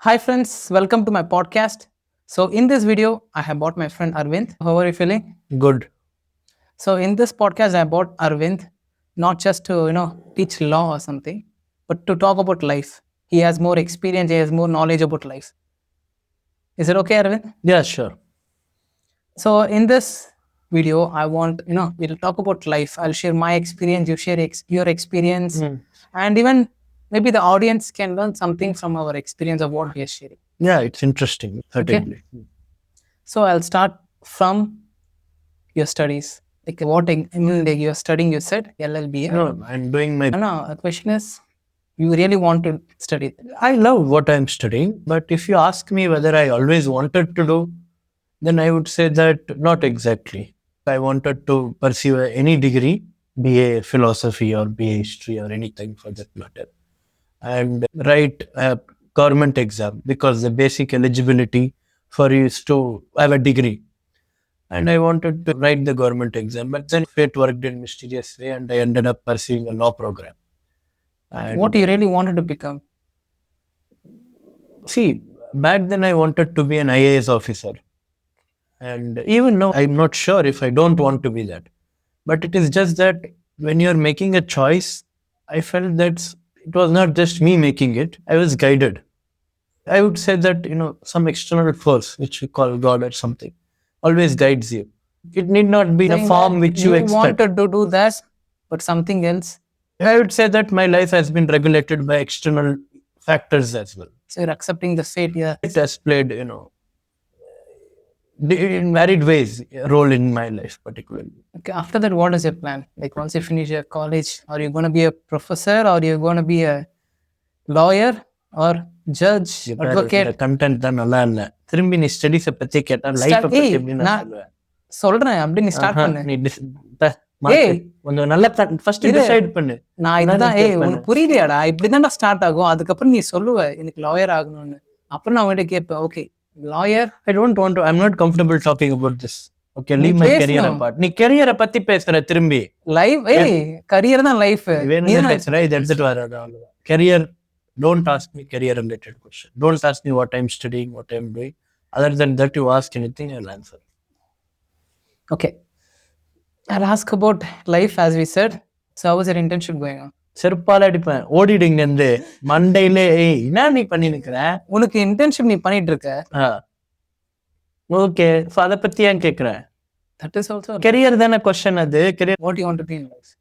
Hi friends, welcome to my podcast. So in this video, I have brought my friend Arvind. How are you feeling? Good. So in this podcast, I brought Arvind not just to teach law or something, but to talk about life. He has more experience, he has more knowledge about life. Is it okay, Arvind? Yeah, sure. So in this video, I want we'll talk about life. I'll share my experience, you share your experience, and even maybe the audience can learn something from our experience of what we are sharing. Yeah, it's interesting, Okay. certainly. So I'll start from your studies. Like what I mean, like you're studying, you said LLB. No, I'm doing my. No, the question is, you really want to study. I love what I'm studying, but if you ask me whether I always wanted to do, then I would say that not exactly. I wanted to pursue any degree, be a philosophy or be a history or anything for that matter, and write a government exam because the basic eligibility for you is to have a degree. And I wanted to write the government exam, but then fate worked in mysterious way, and I ended up pursuing a law program. And What you really wanted to become? see, back then I wanted to be an IAS officer, and even now I'm not sure if I don't want to be that. But it is just that when you're making a choice, I felt that it was not just me making it; I was guided. I would say that some external force, which we call God or something, always guides you. It need not be in a Saying form that which you expect. wanted to do that, but something else. I would say that my life has been regulated by external factors as well. So you're accepting the fate. Yeah. It has played, in varied ways, a role in my life, particularly. Okay. After that, what is your plan? Like once you finish your college, are you going to be a professor, or you're going to be a lawyer, or judge, advocate? Content தான் நல்லா இல்ல திரும்பி நீ ஸ்டடிஸை பத்தி கேட்டா life Start- பத்தி ஏய், எப்படி நான் நான் சொல்லுவேன் சொல்றேன் அப்படி நீ ஸ்டார்ட் ஆஹா, பண்ணு. நீ ஏய் ஏய். கொஞ்சம் நல்லா ஃபர்ஸ்ட் இரு. டிசைட் பண்ணு நான் இதுதான் உனக்கு புரியலையாடா இப்படிதான்டா ஸ்டார்ட் ஆகும். அதுக்கப்புறம் நீ சொல்லுவ எனக்கு லாயர் ஆகணும்னு. அப்புறம் நான் உன்கிட்ட கேட்பேன், okay lawyer. I don't want to I am not comfortable talking about this. Okay leave my career apart. நீ கரியரை பத்தி பேசுற திரும்பி லைஃப் கரியர் தான் லைஃப். வேணும்னு பேசுற இது எடுத்துட்டு வராது அவ்வளவுதான். Career don't ask me career related question. Don't ask me what I'm studying, what I'm doing. Other than that, you ask anything, I'll answer. Okay. I'll ask about life as we said. So how was your internship going on? செருப்பால அடிப்பேன் ஓடிடுங்க இருந்து மண்டையிலே ஏய் என்ன நீ பண்ணி நிக்கிற உனக்கு internship நீ பண்ணிட்டு இருக்க. ஓகே அதை பத்தி ஏன் கேட்குறேன்? That is also கெரியர் தானே கொஸ்டின். அது career what you want to be in life.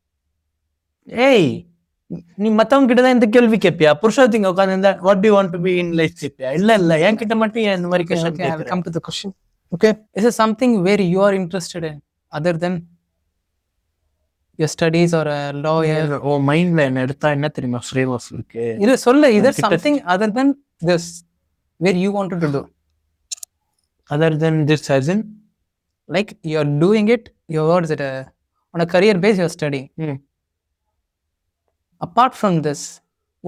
ஏய் நீ மத்தவங்க கிட்ட தான் இந்த கேள்வி கேட்பியா? புருஷத்திங்க உட்காந்து இருந்தா what do want to be in life கேட்பியா? இல்ல என் கிட்ட மட்டும் ஏன் இந்த மாதிரி question Okay, I'll come to the question. Okay Is it something where you are interested in other than your studies or a lawyer? ஓ மைண்ட்ல என்ன எடுத்தா என்ன தெரியுமா ஃப்ரேம் ஆஃப் இருக்கு இது சொல்ல, is there something other than this where you wanted to do? other than this as in Like you're doing it, what is it, on a career base you're studying. Apart from this,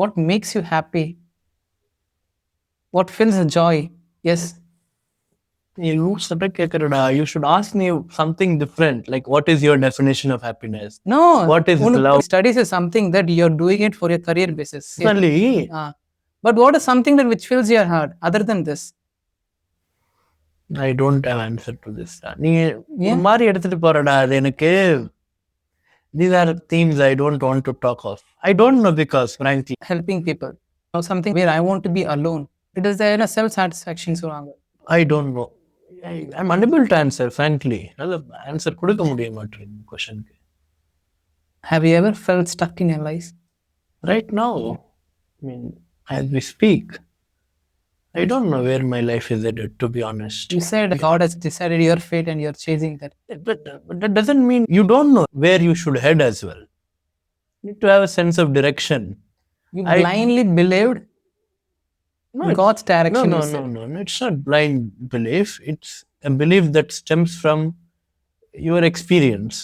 what makes you happy? What fills the joy? Yes. you கேக்குறடா you should ask me something different, like what is your definition of happiness? No. What is love? Studies is something that you're doing it for your career basis. Personally, But what is something that which fills your heart other than this? I don't have answer to this. நீ ஒரு மாதிரி எடுத்துட்டு போறடா அது எனக்கு. These are themes I don't want to talk of. I don't know because frankly. Helping people. Or something where I want to be alone. It is there self-satisfaction. I don't know. I'm unable to answer frankly. Answer கொடுக்க முடிய மாட்டேங்குது கொஸ்டினுக்கு. Have you ever felt stuck in your life? Right now, I mean, as we speak, I don't know where my life is headed, to be honest. You said God has decided your fate and you're chasing that. But that doesn't mean you don't know where you should head as well. You need to have a sense of direction. You blindly believed God's direction. No. It's not blind belief. It's a belief that stems from your experience.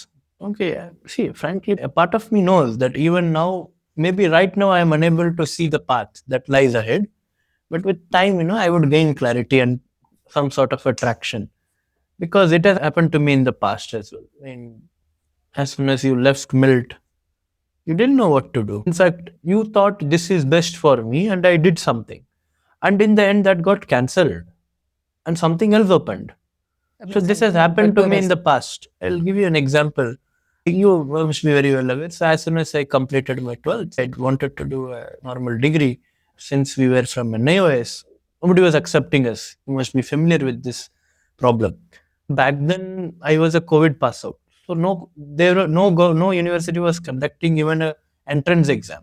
Okay, see, frankly, a part of me knows that even now, maybe right now, I am unable to see the path that lies ahead. But with time, I would gain clarity and some sort of attraction. Because it has happened to me in the past as well. I mean, as soon as you left Milt, you didn't know what to do. In fact, you thought this is best for me and I did something. And in the end, that got cancelled and something else opened. So this has happened to me in the past. I'll give you an example. You must be very well aware. So as soon as I completed my 12th, I wanted to do a normal degree. Since we were from NIOS, nobody was accepting us. You must be familiar with this problem. Back then, I was a COVID pass out. So no university was conducting even a entrance exam.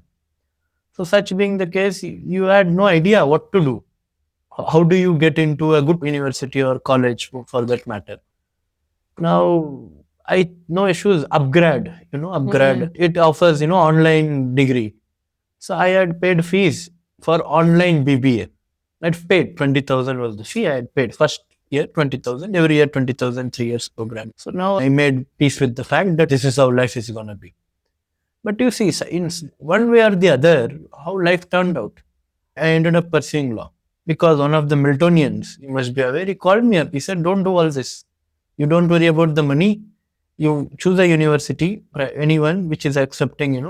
So such being the case, you had no idea what to do. How do you get into a good university or college for that matter? Now, I no issues. Upgrade, upgrade. It offers, online degree. So I had paid fees for online BBA. I'd paid 20,000 was the fee. I had paid first year 20,000, every year 20,000, 3 years program. So now I made peace with the fact that this is how life is gonna be. But you see, in one way or the other, how life turned out. I ended up pursuing law because one of the Miltonians, you must be aware, he called me up. He said, "Don't do all this. You don't worry about the money. You choose a university, anyone which is accepting,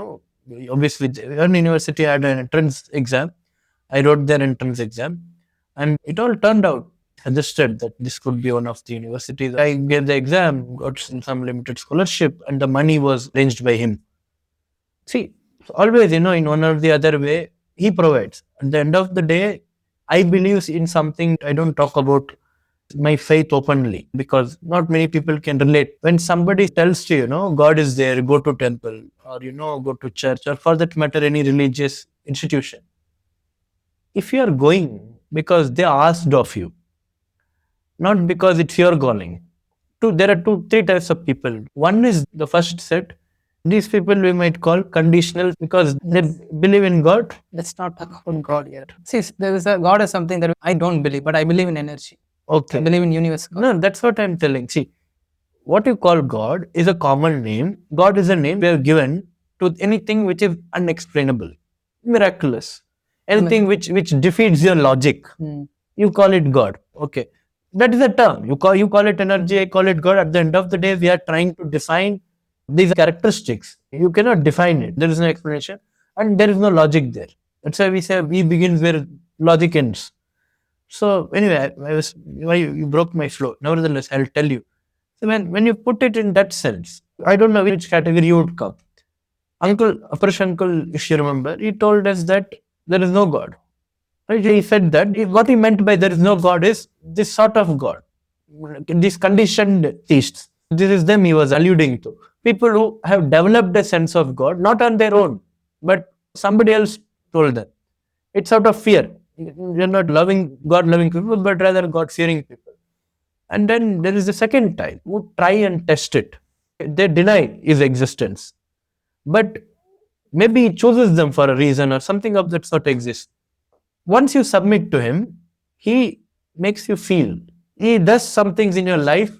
obviously, one university had an entrance exam. I wrote their entrance exam, and it all turned out. Suggested that this could be one of the universities. I gave the exam, got some limited scholarship, and the money was arranged by him. See, always, in one or the other way, he provides. At the end of the day, I believe in something. I don't talk about my faith openly because not many people can relate. When somebody tells to you, God is there, go to temple or, go to church or for that matter, any religious institution. If you are going because they asked of you, not because it's your calling. There are three types of people. One is the first set. These people we might call conditional because they believe in God. Let's not talk about God yet. See, there is a God is something that I don't believe, but I believe in energy. Okay. I believe in universe. No, that's what I'm telling. See, what you call God is a common name. God is a name we have given to anything which is unexplainable, miraculous, anything which defeats your logic. You call it God. Okay, that is a term. You call it energy. I call it God. At the end of the day, we are trying to define these characteristics. You cannot define it. There is no explanation, and there is no logic there. That's why we say we begin where logic ends. So anyway, you broke my flow. Nevertheless, I'll tell you. So when you put it in that sense, I don't know which category you would come. Aparish uncle, if you remember, he told us that there is no God. Right? He said that what he meant by there is no God is this sort of God, these conditioned theists. This is them he was alluding to. People who have developed a sense of God, not on their own, but somebody else told them. It's out of fear. You're not loving God-loving people, but rather God-fearing people. And then there is the second type who try and test it. They deny his existence. But maybe he chooses them for a reason or something of that sort exists. Once you submit to him, he makes you feel. He does some things in your life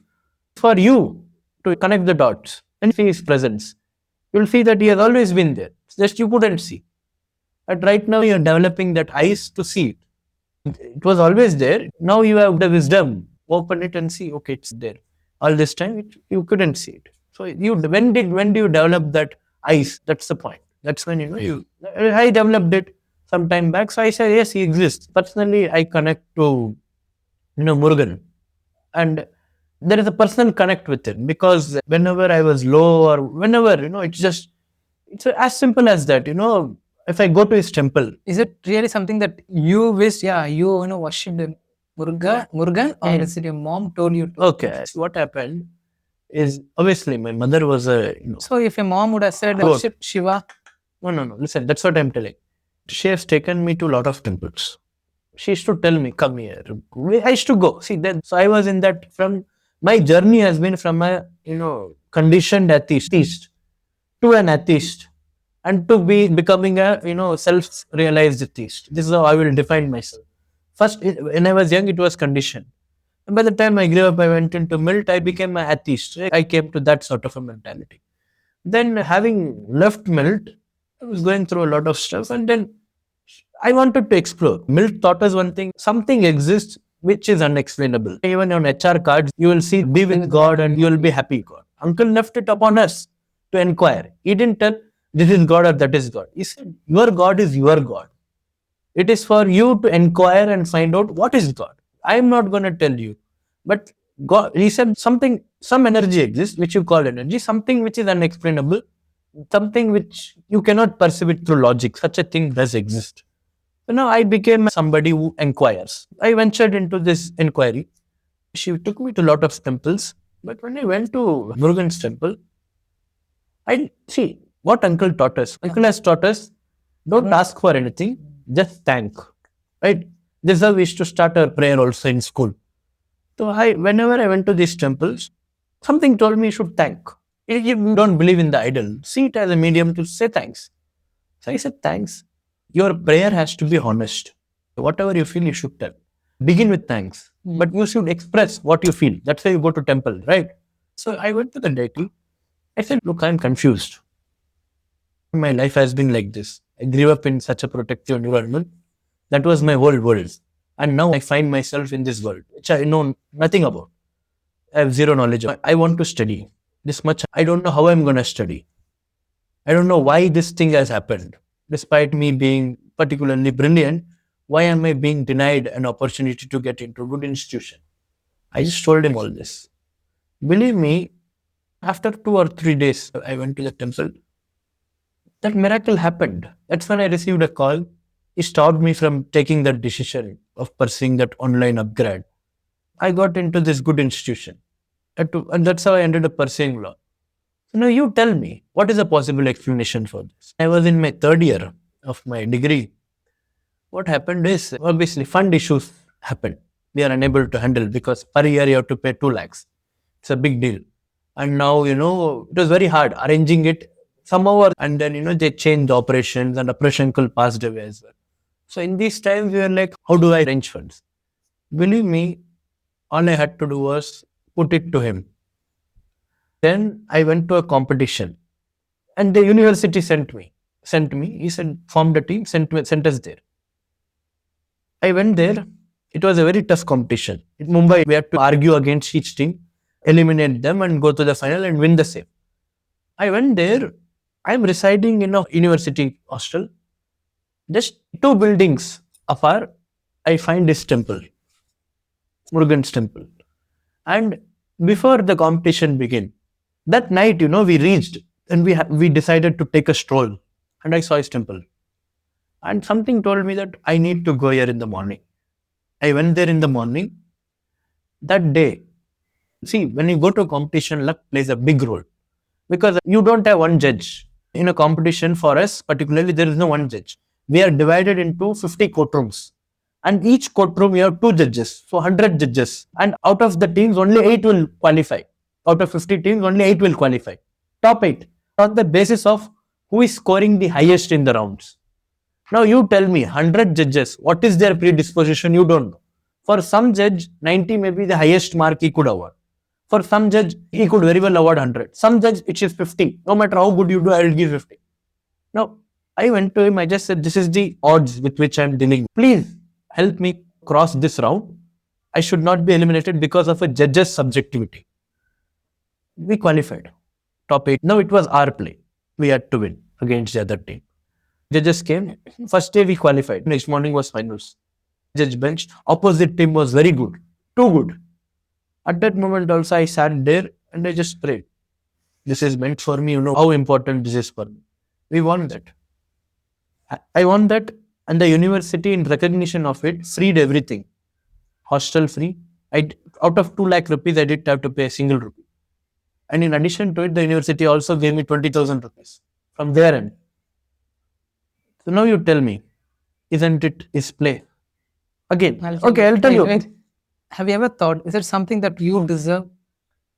for you to connect the dots and see his presence. You'll see that he has always been there. It's just you couldn't see. But right now you're developing that eyes to see it. It was always there. Now you have the wisdom. Open it and see. Okay, it's there. All this time you couldn't see it. So when do you develop that eyes? That's the point. That's when I developed it some time back. So I said yes, he exists. Personally, I connect to Murugan, and there is a personal connect with him because whenever I was low or whenever it's as simple as that. If I go to his temple, is it really something that you wish? Yeah, you worshipped Murugan, or is it your mom told you to? Okay, so what happened is obviously my mother was a. So if your mom would have said worship Shiva, no. Listen, that's what I'm telling. She has taken me to a lot of temples. She used to tell me, "Come here." I used to go. See, then so I was in that. From my journey has been from a conditioned atheist to an atheist, and to becoming a self-realized atheist. This is how I will define myself. First, when I was young, it was conditioned. And by the time I grew up, I went into Milt, I became an atheist. I came to that sort of a mentality. Then having left Milt, I was going through a lot of stuff, and then I wanted to explore. Milt taught us one thing, something exists which is unexplainable. Even on HR cards, you will see be with God and you will be happy God. Uncle left it upon us to inquire. He didn't tell this is God or that is God. He said, your God is your God. It is for you to inquire and find out what is God. I am not going to tell you. But God, he said something, some energy exists, which you call energy, something which is unexplainable, something which you cannot perceive it through logic. Such a thing does exist. So now I became somebody who inquires. I ventured into this inquiry. She took me to a lot of temples. But when I went to Murugan's temple, I see what uncle taught us. Uncle has taught us don't ask for anything, just thank. Right? This is how we used to start our prayer also in school. So whenever I went to these temples, something told me you should thank. If you don't believe in the idol, see it as a medium to say thanks. So I said thanks. Your prayer has to be honest. Whatever you feel, you should tell. Begin with thanks, but you should express what you feel. That's why you go to temple, right? So I went to the deity. I said, look, I'm confused. My life has been like this. I grew up in such a protective environment. That was my whole world. And now I find myself in this world, which I know nothing about. I have zero knowledge of. I want to study this much. I don't know how I'm going to study. I don't know why this thing has happened. Despite me being particularly brilliant, why am I being denied an opportunity to get into a good institution? I just told him all this. Believe me, after 2 or 3 days, I went to the temple. That miracle happened. That's when I received a call. It stopped me from taking that decision of pursuing that online upgrade. I got into this good institution. And that's how I ended up pursuing law. So now you tell me, what is a possible explanation for this? I was in my third year of my degree. What happened is, obviously, fund issues happened. We are unable to handle because per year you have to pay 2 lakhs. It's a big deal. And now, it was very hard arranging it somehow. And then, they changed the operations and operation uncle passed away as well. So in these times, we were like, how do I arrange funds? Believe me, all I had to do was put it to him. Then I went to a competition and the university sent me. He said, formed a team, sent us there. I went there. It was a very tough competition. In Mumbai, we had to argue against each team, eliminate them and go to the final and win the same. I went there. I'm residing in a university hostel. Just 2 buildings apart, I find this temple, Murugan's temple. And before the competition began, that night, we reached and we decided to take a stroll. And I saw his temple. And something told me that I need to go here in the morning. I went there in the morning. That day, see, when you go to a competition, luck plays a big role. Because you don't have one judge. In a competition for us, particularly, there is no one judge. We are divided into 50 courtrooms. And each courtroom, you have 2 judges. So 100 judges. And out of the teams, only 8 will qualify. Out of 50 teams, only 8 will qualify. Top 8. On the basis of who is scoring the highest in the rounds. Now you tell me, 100 judges, what is their predisposition? You don't know. For some judge, 90 may be the highest mark he could award. For some judge, he could very well award 100. Some judge, it is 50. No matter how good you do, I will give 50. Now, I went to him, I just said, this is the odds with which I am dealing. Please help me cross this round. I should not be eliminated because of a judge's subjectivity. We qualified. Top 8. Now it was our play. We had to win against the other team. Judges came. First day we qualified. Next morning was finals. Judge bench. Opposite team was very good. Too good. At that moment also I sat there and I just prayed. This is meant for me. You know how important this is for me. We won that. I won that, and the university, in recognition of it, freed everything. Hostel free. Out of 2 lakh rupees, I didn't have to pay a single rupee. And in addition to it, the university also gave me 20,000 rupees from their end. So now you tell me, isn't it his play? Again, I'll tell you. Wait. Have you ever thought, is it something that you deserve?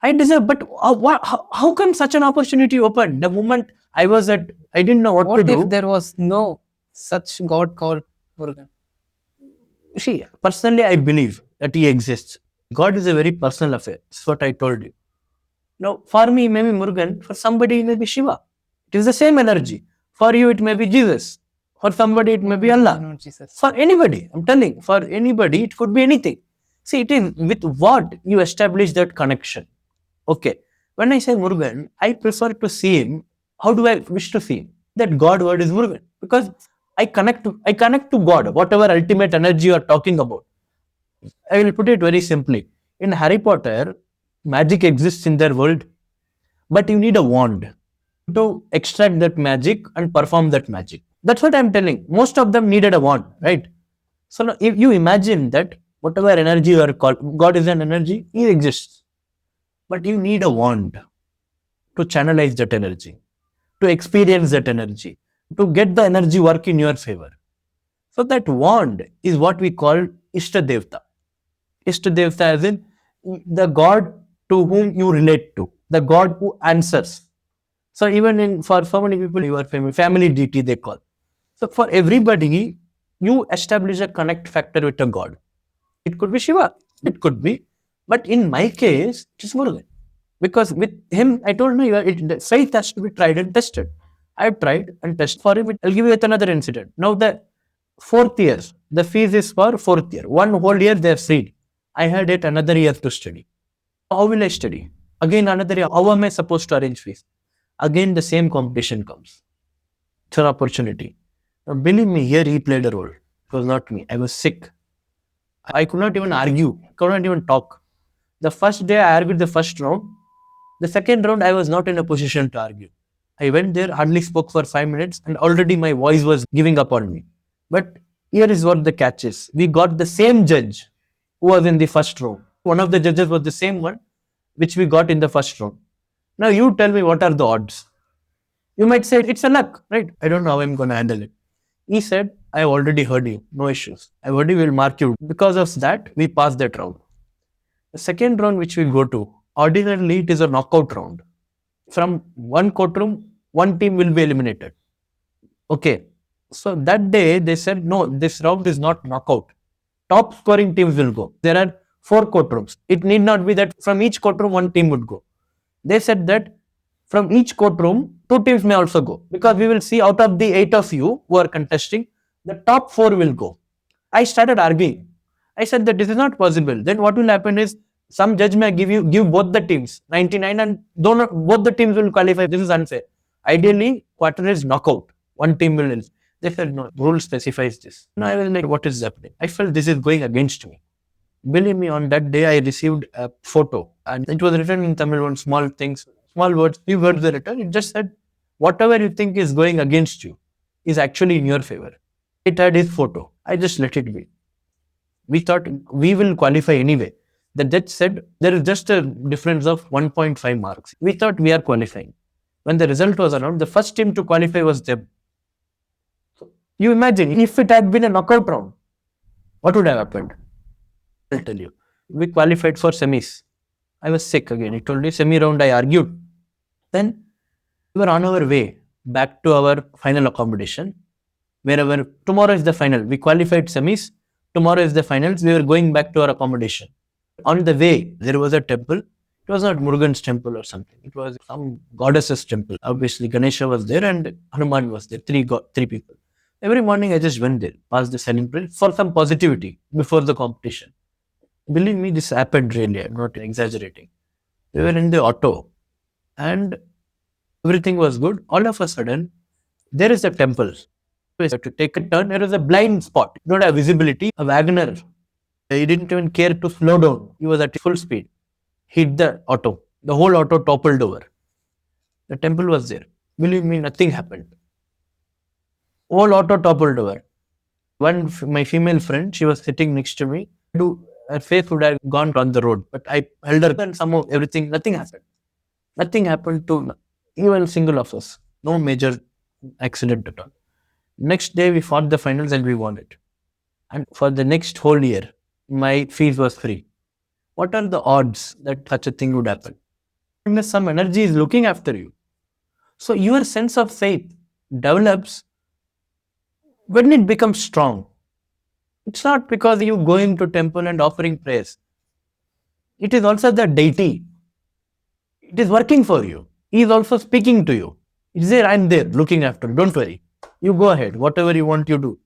I deserve, but how come such an opportunity opened? The moment I didn't know what to do. What if there was no such God called Murugan? See, personally, I believe that he exists. God is a very personal affair. That's what I told you. Now, for me, it may be Murugan. For somebody, it may be Shiva. It is the same energy. For you, it may be Jesus. For somebody, it may be Allah. No, Jesus. For anybody, I'm telling, for anybody, it could be anything. See, it is with what you establish that connection. Okay. When I say Murugan, I prefer to see him. How do I wish to see him? That God word is Murugan. Because I connect to God, whatever ultimate energy you are talking about. I will put it very simply. In Harry Potter, magic exists in their world, but you need a wand to extract that magic and perform that magic. That's what I'm telling. Most of them needed a wand, right? So now if you imagine that whatever energy you are called, God is an energy, He exists. But you need a wand to channelize that energy, to experience that energy, to get the energy work in your favor. So that wand is what we call Ishta Devta. Ishta Devta as in the God to whom you relate to, the God who answers. So even in for so many people, your family deity they call. So for everybody, you establish a connect factor with a God. It could be Shiva, it could be, but in my case, it is Murugan. Because with him, I told you, the faith has to be tried and tested. I've tried and tested for him. I'll give you with another incident. Now the fourth year, the fees is for fourth year. One whole year they are freed. I had it another year to study. How will I study? Again another year. How am I supposed to arrange fees? Again the same competition comes. It's an opportunity. Now, believe me, here he played a role. It was not me. I was sick. I could not even argue. I could not even talk. The first day I argued the first round. The second round I was not in a position to argue. I went there, hardly spoke for 5 minutes, and already my voice was giving up on me. But here is what the catch is. We got the same judge who was in the first round. One of the judges was the same one which we got in the first round. Now you tell me what are the odds? You might say it's a luck, right? I don't know how I'm going to handle it. He said, I already heard you, no issues. I already will mark you. Because of that, we passed that round. The second round which we go to, ordinarily it is a knockout round. From one courtroom, one team will be eliminated. Okay. So that day they said, no, this round is not knockout. Top scoring teams will go. There are 4 courtrooms. It need not be that from each courtroom one team would go. They said that from each courtroom, 2 teams may also go. Because we will see out of the 8 of you who are contesting, the top 4 will go. I started arguing. I said that this is not possible. Then what will happen is some judge may give both the teams 99 and both the teams will qualify. This is unfair. Ideally, quarter is knockout. One team will lose. They said no, rule specifies this. Now I was like, what is happening? I felt this is going against me. Believe me, on that day I received a photo and it was written in Tamil on small things, small words, few words were written. It just said, whatever you think is going against you is actually in your favor. It had his photo. I just let it be. We thought we will qualify anyway. The judge said there is just a difference of 1.5 marks. We thought we are qualifying. When the result was announced, the first team to qualify was them. So you imagine if it had been a knockout round, what would have happened? I'll tell you. We qualified for semis. I was sick again. I told you semi round I argued. Then we were on our way back to our final accommodation. Wherever tomorrow is the final. We qualified semis. Tomorrow is the finals. We were going back to our accommodation. On the way, there was a temple. It was not Murugan's temple or something. It was some goddess's temple. Obviously, Ganesha was there and Hanuman was there. Three people. Every morning, I just went there, passed the silent prayer for some positivity before the competition. Believe me, this happened really. I'm not exaggerating. We were in the auto and everything was good. All of a sudden, there is a temple. We have to take a turn. There is a blind spot. You don't have visibility. A wagoner. He didn't even care to slow down. He was at full speed. Hit the auto. The whole auto toppled over. The temple was there. Believe me, nothing happened. Whole auto toppled over. My female friend, she was sitting next to me. Her face would have gone on the road, but I held her and somehow nothing happened. Nothing happened to even a single of us. No major accident at all. Next day, we fought the finals and we won it. And for the next whole year, my fees was free. What are the odds that such a thing would happen? Unless some energy is looking after you. So your sense of faith develops when it becomes strong. It's not because you going to temple and offering prayers. It is also the deity. It is working for you. He is also speaking to you. It's there, I'm there, looking after. Don't worry. You go ahead. Whatever you want, you do.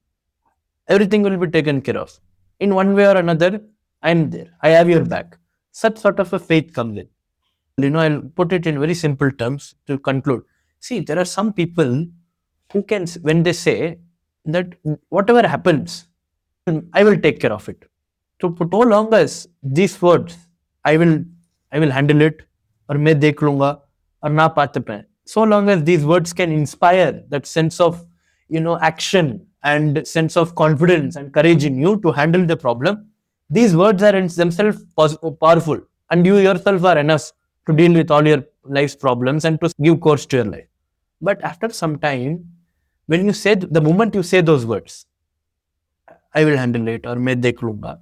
Everything will be taken care of. In one way or another, I'm there. I have your back. Such sort of a faith comes in. I'll put it in very simple terms to conclude. See, there are some people who can, when they say, that whatever happens, I will take care of it. So for so long as these words, I will handle it, or मैं देख लूंगा, और ना पाते पे. So long as these words can inspire that sense of, action and sense of confidence and courage in you to handle the problem, these words are in themselves powerful, and you yourself are enough to deal with all your life's problems and to give course to your life. But after some time, when you say, the moment you say those words, I will handle it, or मैं देख लूंगा,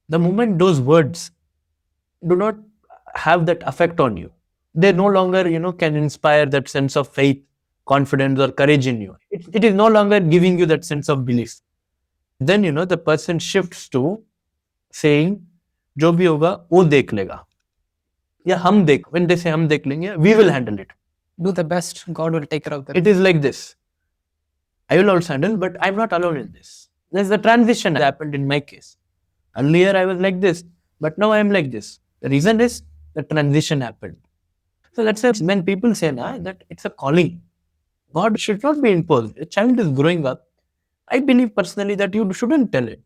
the moment those words do not have that effect on you, they no longer, can inspire that sense of faith, confidence, or courage in you. It is no longer giving you that sense of belief. Then, the person shifts to saying, जो भी होगा वो देख लेगा, या हम देख, when they say हम देख लेंगे, we will handle it. Do the best, God will take care of that. It is like this. I will also handle, but I'm not alone in this. There's a transition that happened in my case. Earlier I was like this, but now I am like this. The reason is the transition happened. So that's why when people say that it's a calling, God should not be imposed. A child is growing up. I believe personally that you shouldn't tell it.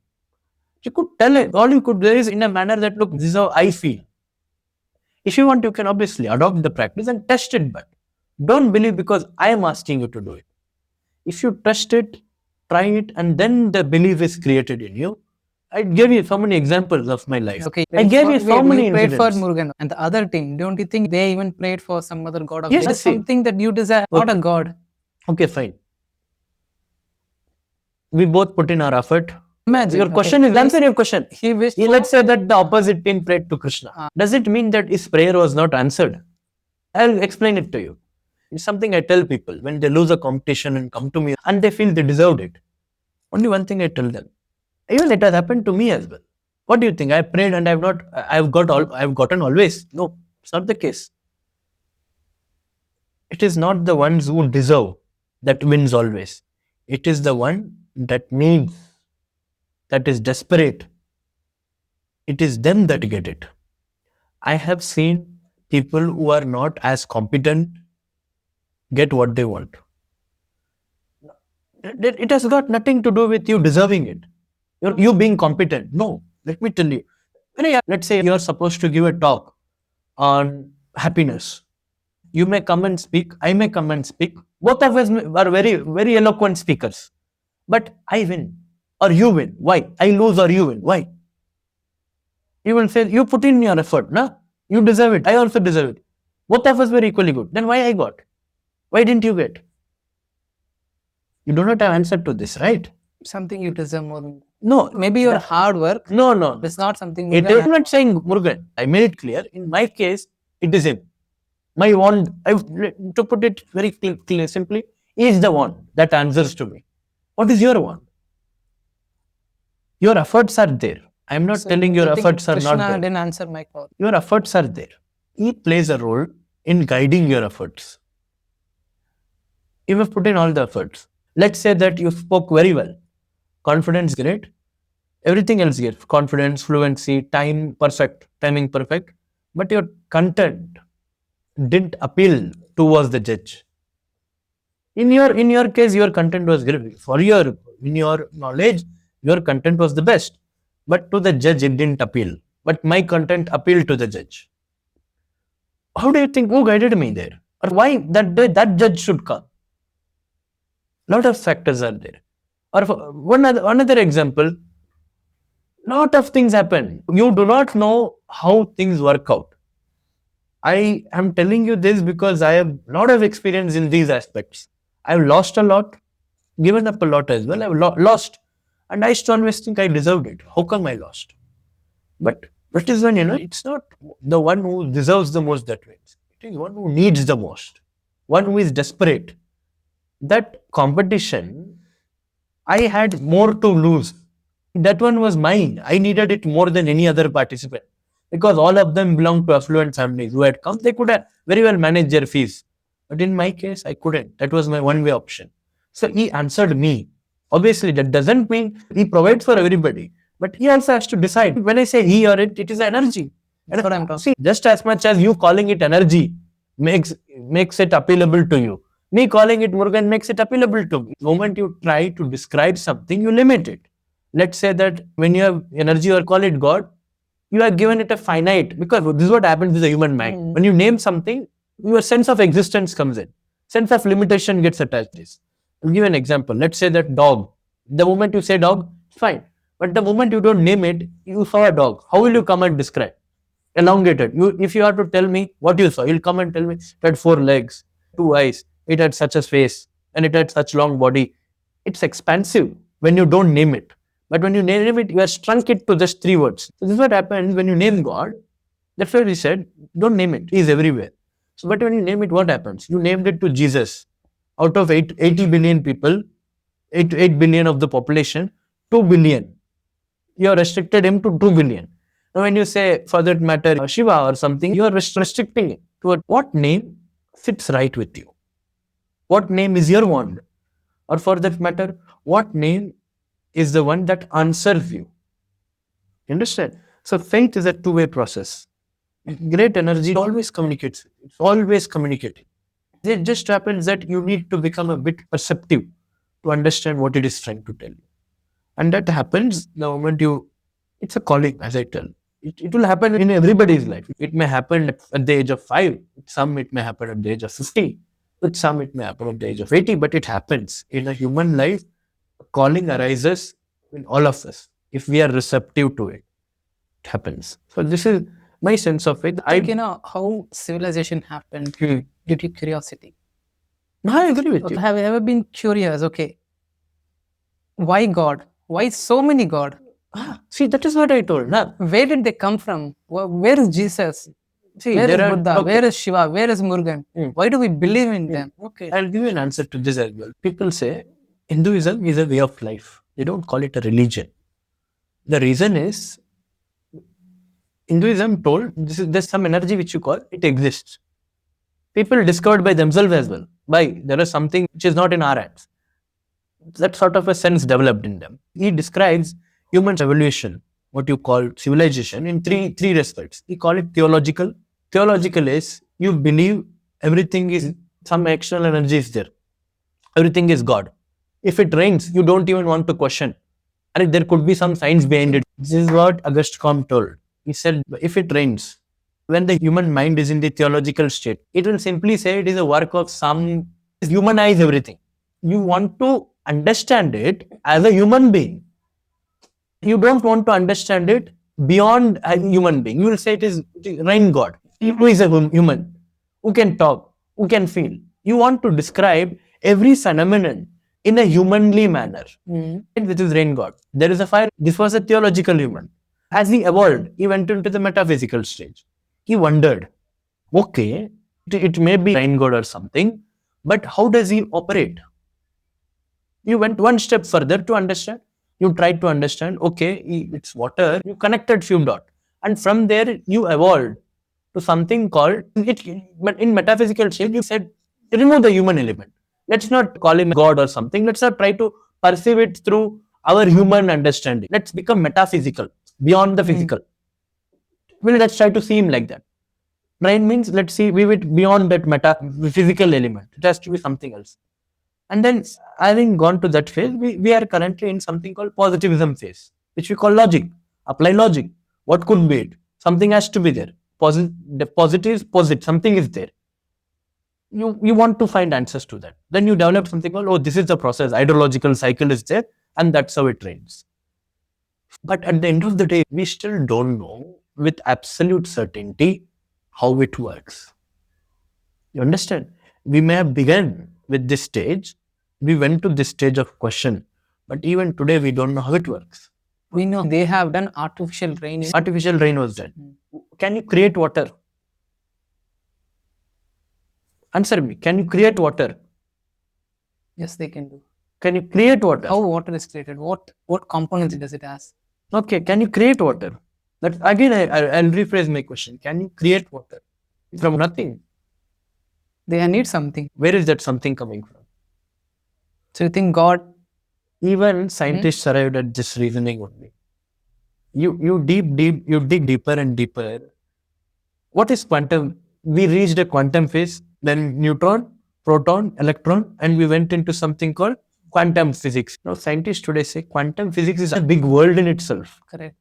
You could tell it. All you could do is in a manner that, look, this is how I feel. If you want, you can obviously adopt the practice and test it, but don't believe because I am asking you to do it. If you test it, try it, and then the belief is created in you. I gave you so many examples of my life. Okay, I gave you so many prayed for incidents. Murugan and the other team. Don't you think they even prayed for some other god of Yes, It's see. something that you desire, not a god. Okay, fine. We both put in our effort. Imagine. Your question is, answer your question. He wished. Let's say that the opposite team prayed to Krishna. Does it mean that his prayer was not answered? I'll explain it to you. It's something I tell people when they lose a competition and come to me and they feel they deserved it. Only one thing I tell them. Even it has happened to me as well. What do you think? I prayed and I've gotten always. No, it's not the case. It is not the ones who deserve that wins always. It is the one that needs, that is desperate. It is them that get it. I have seen people who are not as competent get what they want. It has got nothing to do with you deserving it. You being competent. No, let me tell you. Let's say you're supposed to give a talk on happiness. You may come and speak, I may come and speak. Both of us are very, very eloquent speakers. But I win or you win. Why? I lose or you win. Why? You will say, you put in your effort, na? You deserve it. I also deserve it. Both of us were equally good. Then why I got? Why didn't you get? You do not have answer to this, right? Something you deserve more than. No, Maybe your hard work. no. It's not something. I'm not saying Murugan. I made it clear. In my case, it is him. My wand, to put it very clear, simply, is the wand that answers to me. What is your wand? Your efforts are there. I am not telling your efforts are Krishna not there. didn't answer my call. Your efforts are there. He plays a role in guiding your efforts. You must put in all the efforts. Let's say that you spoke very well. Confidence great. Everything else great. Confidence, fluency, timing perfect. But your content didn't appeal towards the judge. In your case, your content was great. In your knowledge, your content was the best. But to the judge, it didn't appeal. But my content appealed to the judge. How do you think who guided me there? Or why that judge should come? Lot of factors are there. Or another example, lot of things happen. You do not know how things work out. I am telling you this because I have a lot of experience in these aspects. I've lost a lot, given up a lot as well. I've lost. And I still always think I deserved it. How come I lost? But that is when, it's not the one who deserves the most that wins. It is one who needs the most. One who is desperate. That competition, I had more to lose. That one was mine. I needed it more than any other participant. Because all of them belong to affluent families who had come. They could have very well managed their fees. But in my case, I couldn't. That was my one-way option. So he answered me. Obviously, that doesn't mean he provides for everybody. But he also has to decide. When I say he or it is energy. That's what I'm talking. See, just as much as you calling it energy makes it appealable to you. Me calling it Murugan makes it appealable to me. The moment you try to describe something, you limit it. Let's say that when you have energy or call it God, you are given it a finite, because this is what happens with the human mind. When you name something, your sense of existence comes in. Sense of limitation gets attached to this. I'll give an example. Let's say that dog. The moment you say dog, fine. But the moment you don't name it, you saw a dog. How will you come and describe? Elongated. If you are to tell me what you saw, you'll come and tell me it had 4 legs, 2 eyes, it had such a face, and it had such long body. It's expansive when you don't name it. But when you name it, you have shrunk it to just 3 words. So this is what happens when you name God. That's why we said, don't name it. He is everywhere. So, but when you name it, what happens? You named it to Jesus. Out of 80 billion people, 8 billion of the population, 2 billion. You have restricted him to 2 billion. Now, when you say, for that matter, Shiva or something, you are restricting it to what name fits right with you. What name is your wand? Or for that matter, what name is the one that answers you? You understand? So faith is a two-way process. Great energy always communicates. It's always communicating. It just happens that you need to become a bit perceptive to understand what it is trying to tell you. And that happens the moment you, it's a calling, as I tell. It will happen in everybody's life. It may happen at the age of 5. With some, it may happen at the age of 50. With some, it may happen at the age of 80. But it happens. In a human life, calling arises in all of us. If we are receptive to it, it happens. So this is my sense of it. You know how civilization happened due to curiosity. I agree with you. Have you ever been curious? Okay, why God? Why so many God? See, that is what I told. Nah. Where did they come from? Where is Jesus? See, where is there are- Buddha? okay. Where is Shiva? Where is Murugan? Why do we believe in them? Okay, I'll give you an answer to this as well. People say Hinduism is a way of life. They don't call it a religion. The reason is Hinduism told there's some energy which you call it exists. People discovered by themselves as well. There is something which is not in our hands. That sort of a sense developed in them. He describes human evolution, what you call civilization, in three respects. We call it theological. Theological is you believe everything is some external energy is there. Everything is God. If it rains, you don't even want to question. And there could be some science behind it. This is what Auguste Comte told. He said, if it rains, when the human mind is in the theological state, it will simply say it is a work of some, humanize everything. You want to understand it as a human being. You don't want to understand it beyond a human being. You will say it is rain God, who is a human, who can talk, who can feel. You want to describe every phenomenon in a humanly manner. Which is rain God. There is a fire. This was a theological human. As he evolved, he went into the metaphysical stage. He wondered, okay, it may be rain God or something, but how does he operate? You went one step further to understand. You tried to understand, okay, it's water. You connected few dots. And from there, you evolved to something called, but in metaphysical shape, you said, remove the human element. Let's not call him God or something. Let's not try to perceive it through our human understanding. Let's become metaphysical, beyond the physical. Well, let's try to see him like that. Brain means, let's see, we it beyond that physical element. It has to be something else. And then, having gone to that phase, we are currently in something called positivism phase, which we call logic. Apply logic. What could be it? Something has to be there. The positive is positive. Something is there. You want to find answers to that. Then you develop something called, oh, this is the process. Hydrological cycle is there, and that's how it rains. But at the end of the day, we still don't know with absolute certainty how it works. You understand? We may have begun with this stage. We went to this stage of question. But even today, we don't know how it works. We know they have done artificial rain. Artificial rain was done. Can you create water? Answer me. Can you create water? Yes, they can do. Can you create water? How water is created? What components does it has? Okay, can you create water? That again, I'll rephrase my question. Can you create water from nothing? They need something. Where is that something coming from? So you think God? Even scientists arrived at this reasoning only. You dig deeper and deeper. What is quantum? We reached a quantum phase, then neutron, proton, electron, and we went into something called quantum physics. Now, scientists today say quantum physics is a big world in itself. Correct.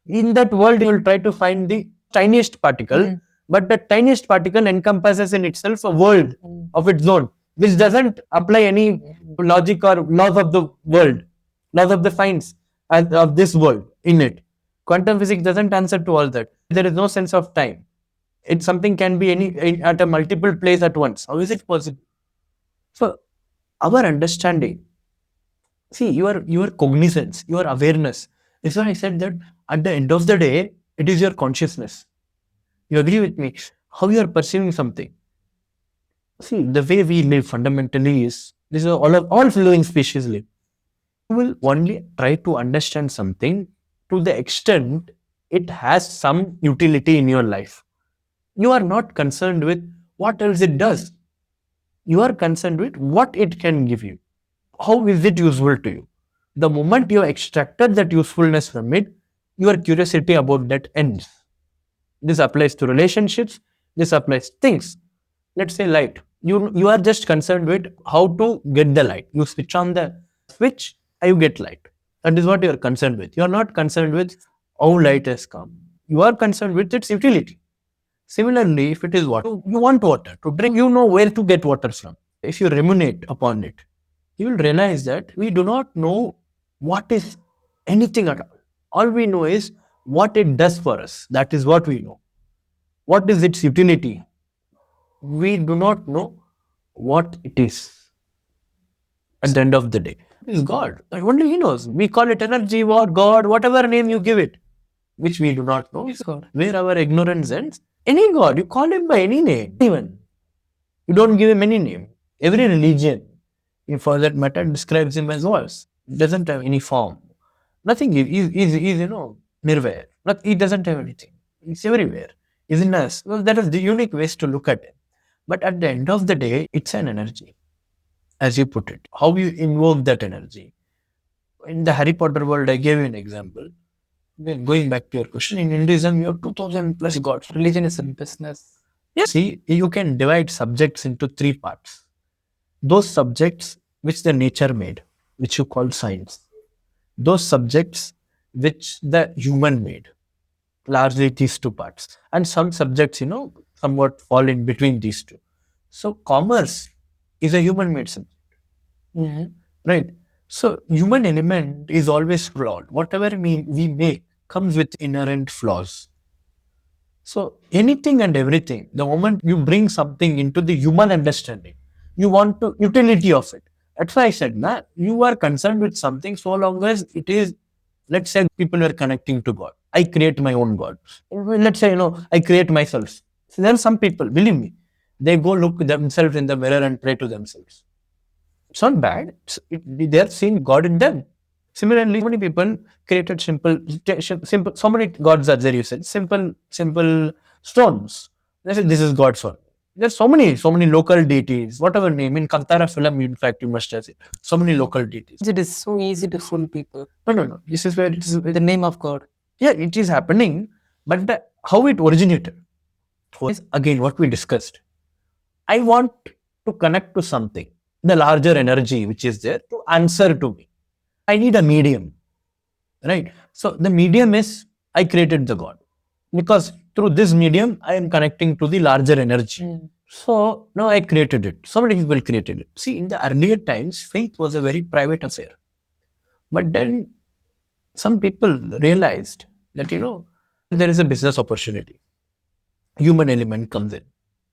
In that world, you will try to find the tiniest particle, but the tiniest particle encompasses in itself a world of its own, which doesn't apply any logic or laws of the world, laws of the science of this world in it. Quantum physics doesn't answer to all that. There is no sense of time. It something can be at a multiple place at once. How is it possible? So our understanding, see your cognizance, your awareness. That's why I said that at the end of the day, it is your consciousness. You agree with me? How you are perceiving something. See, the way we live fundamentally is this is all living species live. You will only try to understand something to the extent it has some utility in your life. You are not concerned with what else it does. You are concerned with what it can give you. How is it useful to you? The moment you have extracted that usefulness from it, your curiosity about that ends. This applies to relationships. This applies things. Let's say light. You are just concerned with how to get the light. You switch on the switch, you get light. That is what you are concerned with. You are not concerned with how light has come. You are concerned with its utility. Similarly, if it is water, you want water to drink, you know where to get water from. If you ruminate upon it, you will realize that we do not know what is anything at all. All we know is what it does for us. That is what we know. What is its utility? We do not know what it is at the end of the day. It is God. Only He knows. We call it energy, or God, whatever name you give it, which we do not know. It's God. Where our ignorance ends. Any God, you call Him by any name, even. You don't give Him any name. Every religion, for that matter, describes Him as was. It doesn't have any form. Nothing. He's nirvana. He doesn't have anything. He's everywhere. He's in us. Well, that is the unique ways to look at it. But at the end of the day, it's an energy, as you put it. How you invoke that energy. In the Harry Potter world, I gave you an example. Then going back to your question, in Hinduism, you have 2000 plus gods. Religion is a business. Yes. See, you can divide subjects into three parts. Those subjects which the nature made, which you call science. Those subjects which the human made, largely these two parts. And some subjects, somewhat fall in between these two. So commerce is a human made subject. Right? So human element is always flawed. Whatever we make comes with inherent flaws. So anything and everything, the moment you bring something into the human understanding, you want to utility of it. That's why I said, you are concerned with something so long as it is, let's say people are connecting to God. I create my own God. Let's say, I create myself. So there are some people, believe me, they go look themselves in the mirror and pray to themselves. It's not bad. They are seeing God in them. Similarly, many people created simple, so many gods are there, you said, simple stones. They said, this is God's one. There's so many local deities, whatever name. In Kantara film, in fact, you must have seen so many local deities. It is so easy to fool people. No. This is where it is. The name of God. Yeah, it is happening. But how it originated is again what we discussed. I want to connect to something, the larger energy which is there to answer to me. I need a medium, right? So the medium is I created the God, because through this medium I am connecting to the larger energy. So now I created it. So many people created it. See, in the earlier times, faith was a very private affair. But then some people realized that there is a business opportunity. Human element comes in.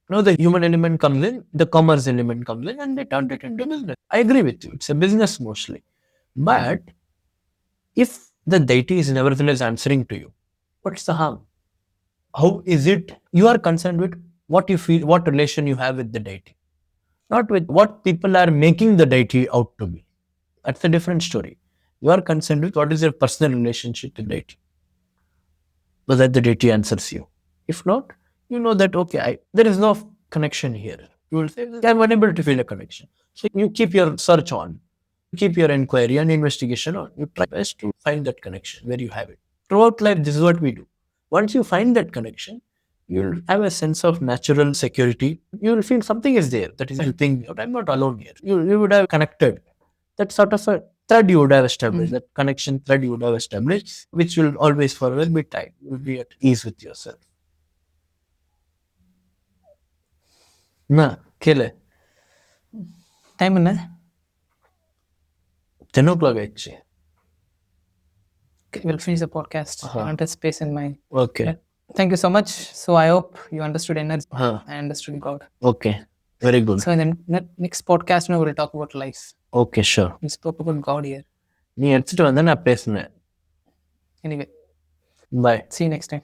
Now the human element comes in, the commerce element comes in, and they turned it into business. I agree with you. It's a business mostly. But if the deity is nevertheless answering to you, what's the harm? How is it you are concerned with what you feel, what relation you have with the deity, not with what people are making the deity out to be. That's a different story. You are concerned with what is your personal relationship with deity, so that the deity answers you. If not, you know that okay, there is no connection here. You will say, I'm unable to feel a connection. So you keep your search on, you keep your inquiry and investigation on. You try best to find that connection where you have it. Throughout life, this is what we do. Once you find that connection, you'll have a sense of natural security. You'll feel something is there that is helping me out. I'm not alone here. You would have connected. That sort of a thread you would have established, that connection thread you would have established, which will always forever be tight. You'll be at ease with yourself. Na, kele. Time என்ன? 10 o'clock actually. Okay, we'll finish the podcast. I want to space in my. Okay. Thank you so much. So I hope you understood energy. Huh. I understood God. Okay. Very good. So in the next podcast, we'll talk about life. Okay, sure. We spoke about God here. நீ எடுத்துட்டு வந்தா நான் பேசுனேன். Anyway, Bye. see you next time.